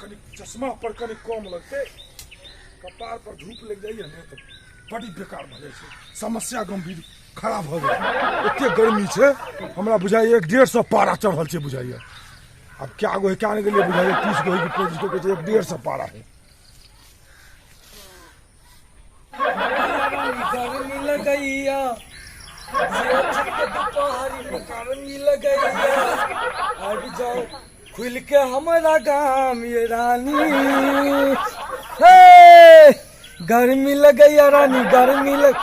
कनी चश्मा पर कनी कम लगते कपार पर धूप लग जाइए ना तो बड़ी बेकार भ जाए छे समस्या गंभीर खराब हो गया एते गर्मी छे हमरा बुझाइए 150 पारा चढ़ल छे बुझाइए अब क्या गो है क्या के लिए बुझाइए 30 गो है कि 35 गो के 150 पारा है गर्मी लगैया दोपहरी में गर्मी लगैया हट जाओ खुल के हमारा गाँव ये रानी हे गर्मी लगैया रानी गर्मी लग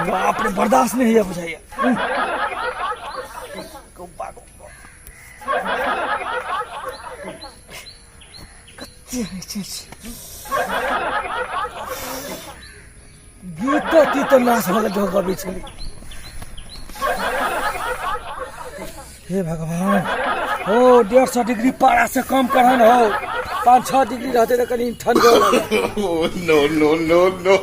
बाप रे बर्दाश्त नहीं है बुझाइए गीत तीत नाश वाला जो कभी चली हे भगवान हो 150 डिग्री पारा से कम करन हो 5-6 डिग्री रहते तो कहीं ठंड हो no, no, no, no.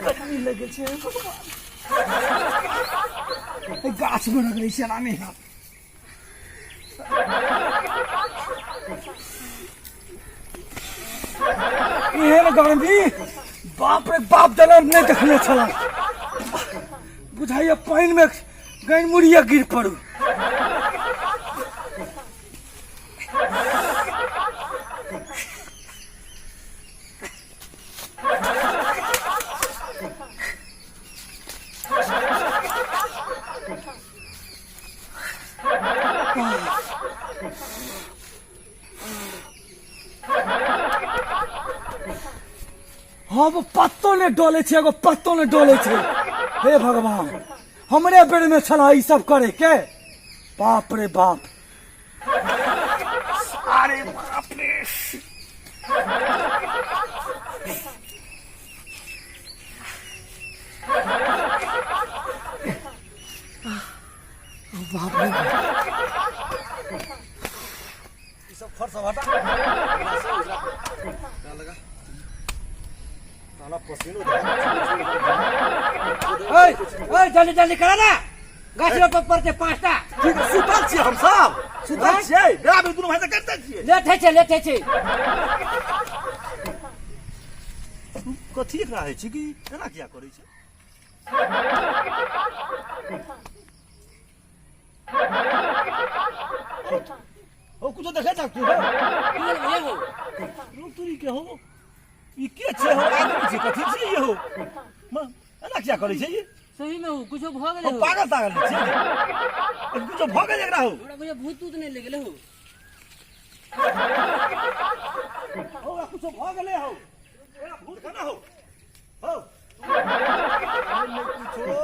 गर्मी लगे छे गाछ में रख रही है रानी एहन गर्मी बाप रे बाप जन्म नहीं देखने छला बुझाइए पानी में गई मुड़िया गिर पड़ू हाँ वो पत्तों ने डोले छे एगो पत्तों ने डोले छे हे भगवान हमरे बेर में छला ई सब करे के बाप रे बाप अरे बाप रे बाप रे ई सब फर्श हटा लगा जल्दी जल्दी करा ना गाछ पर पड़ते 5टा ठीक है सुतल छी हम सब सुतल छी बेरा बे दुनु भाई त करते छी लेट है छे कथि एकरा है छी कि एना किया करै छी ओ कुछ देखे तक तू हो ये हो रुतुरी के हो ई के छे हो आदमी छी कथि छी ये हो एना किया करै छी सही में हो कुछ भ गेले हो पागल तागल छी कुछ भ गेले एकरा हो हमरा कुछ भूत तूत नहीं लगले हो हो कुछ भ गेले हो एना भूत केना हो हो नहीं पूछो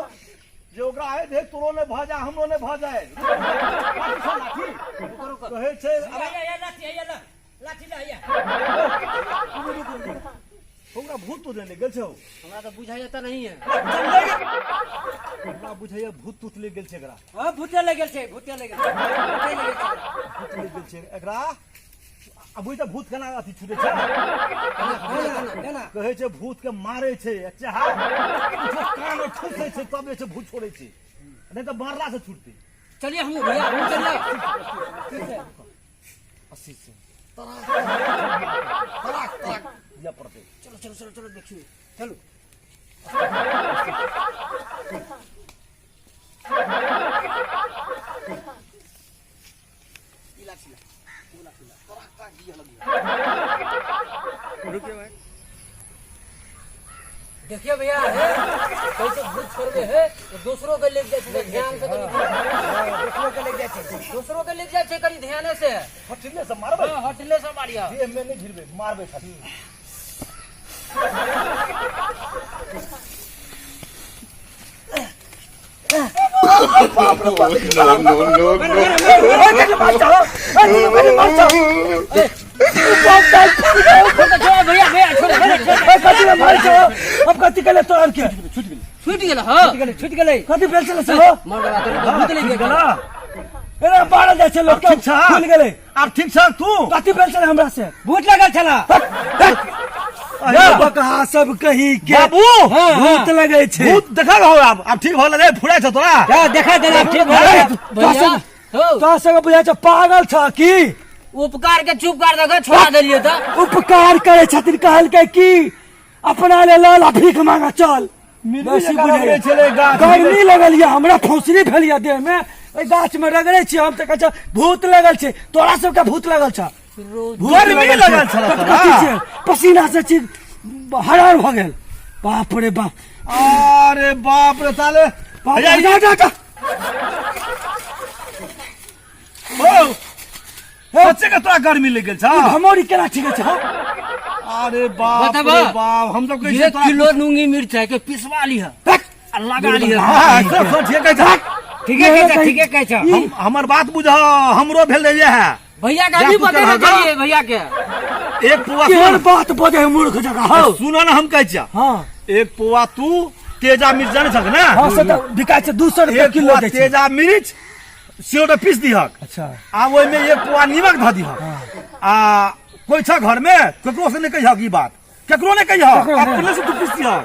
जे ओकरा है देख तोरो ने भ जा हमरो ने भ जाए लाठी कहे छे या लाठी लाया हमरा भूत तो ले गेल छौ हमरा तो बुझाइया त नहीं है हमरा बुझाइया भूत तूत ले गेल छे एकरा हां भूते ले गेल छे भूत ले गेल छे एकरा अब त भूत केना अथी छूटे छे कहे छे भूत के मारे छे चाहा कान ठुसे छे तबे छे भूत छोड़े छे नहीं तो मारला से छूटते चलिए हम भैया हम चलिए 80 से तराक दिया पड़ते चलो देखिए चलो देखिए भैया है कैसे भूत छोड़ गए है तो दूसरों के ले जाए ध्यान से दूसरों के ले जाए कहीं ध्यान से हटले से मारबे हटले से मारिया ये में नहीं गिरबे मारबे खाली बाप रे बाप no भैया अब कथि केले तो और के छूट गेल हां छूट गेले कथि बेल चले से हो मर गला तो भूत ले गेल अरे बारह जाय छै लोग ठीक छ खुल गेलै अब ठीक छ तू कथी भेल छलै हमरा से भूत लगल छला बकहा सब कही के बाबू भूत लगै छै भूत देखा रहो अब ठीक भल रे फुराय छ तोरा देखा देला ठीक भैया तो सब बुझाय छ पागल छ की उपकार के चुप कर दे छोड़ा देलिए तो उपकार करे छथिन कहलकै की अपना ले लाल भीख मांगा चल बेसी बुझाय छले गाछ गर्मी लगल ये हमरा फौसरी भेल ये देह में ओइ गाछ में रगड़े छी हम त कहै छ भूत लगल छै तोरा सबके भूत लगल छ गर्मी लगल छला तोरा पसीना से चीज हरार भ गेल बाप रे बाप अरे बाप रे साले जा ओ सच्चे के तोरा गर्मी लग गेल छ हमरी केना ठीक छ अरे बाप रे बाप हम सब कहै 1 किलो नूंगी मिर्चाई के पिसवा ली है लगा ली है हां सब ठीक है ठीक है कह छ हमर बात बुझ हमरो भेल रहिए है भैया का भी बता दे भैया के एक पुआ केहन बात बजे मूर्ख जगह हो सुनो ना हम कहै छ हां एक पुआ तू तेजा मिर्च जाने छक ना हां से त बिकाय छै 200 रुपया एक किलो पुआ दै छै तेजा मिर्च सियोटा पीस दिहक अच्छा आ ओइ में एक पुआ नीमक ध दिहक आ कोई छ घर में केकरो से नहीं कहिहक ई बात केकरो नहीं कहिहक अपने से तू पीस दिहक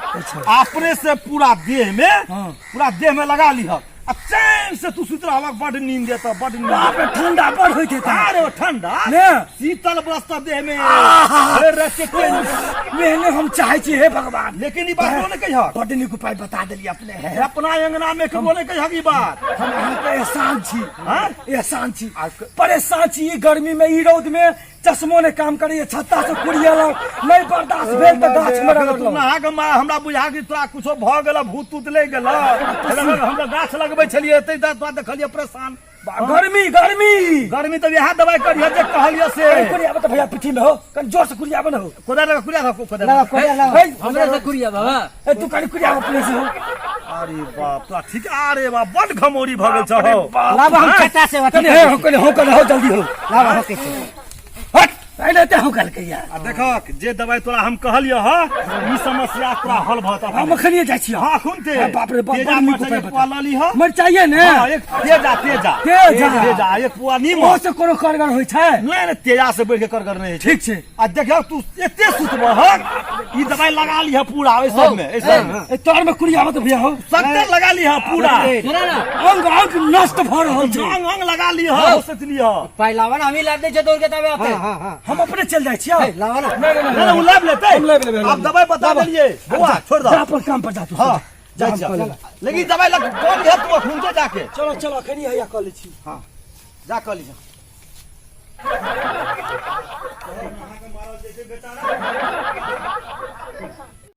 अपने से पूरा देह में लगा लिहक आ चैन से तू सुत रहलक बड नींद देता बड नींद बाप रे ठंडा बड़ होइत है अरे वो ठंडा ने शीतल बस्ता देह में अरे रखे के मेहने हम चाहे छी हे भगवान लेकिन ई बात नहीं कहिहक बड नीक उपाय बता देली अपने है अपना अंगना में केकरो नहीं कहिहक ई बात हम अहाँ के एहसान छी हां एहसान छी परेशान छी ई गर्मी में ई रौद में चश्मो ने काम करिए छत्ता से कुड़ियाला नहीं बर्दाश्त भेल त गाछ में रगड़ नहा के हमरा बुझा कि तोरा कुछो भ गेल भूत तूत ले गेल हमरा गाछ लगबै छलिए तै तोरा देखलिए परेशान गर्मी तो यह दवाई करिए जे कहलिए से कुड़िया त भैया पिठी में हो कन जोर से कुड़िया बन हो कोदा लगा कोदा हमरा से कुड़िया बाबा ए तू कन कुड़िया अपने से हो अरे बाप तो ठीक अरे बाप बड घमौरी भ गेल छ हो लावा हम छत्ता से कने हो जल्दी हो लावा हो के हट पहले ते हो कल के यार आ देखक जे दवाई तोरा हम कहलिए ह ई समस्या तोरा हल भत हम खनिए जाय छी हां खून ते बाप रे बाप तेजा नीक मर उपाय लली ह मर चाहिए ने हां एक तेजा एक पुआ नीम ओ से कोनो करगर होय छै नहीं तेजा से बढ़ के करगर नहीं ठीक छै आ देखियो तू एते सुतबह ई दवाई लगा ली है पूरा ए सब में ए तोर में कुड़िया मत भैया हो सत्तर लगा ली है पूरा सुना ना अंग नष्ट भ रहल छै अंग अंग लगा ली है सोचली है पहलावन हम ही लाद दे छ दौड़ के तबे आते हम अपने चल जाय छी लावा ना नहीं वो लाभ लेते हम लेब लेब अब दवाई बता देलिए बुआ छोड़ दो जा पर काम पर जा तू हां जा लेकिन दवाई लग कौन है तू खून से जाके चलो खनी हैया कर लै छी हां जा कर ली जा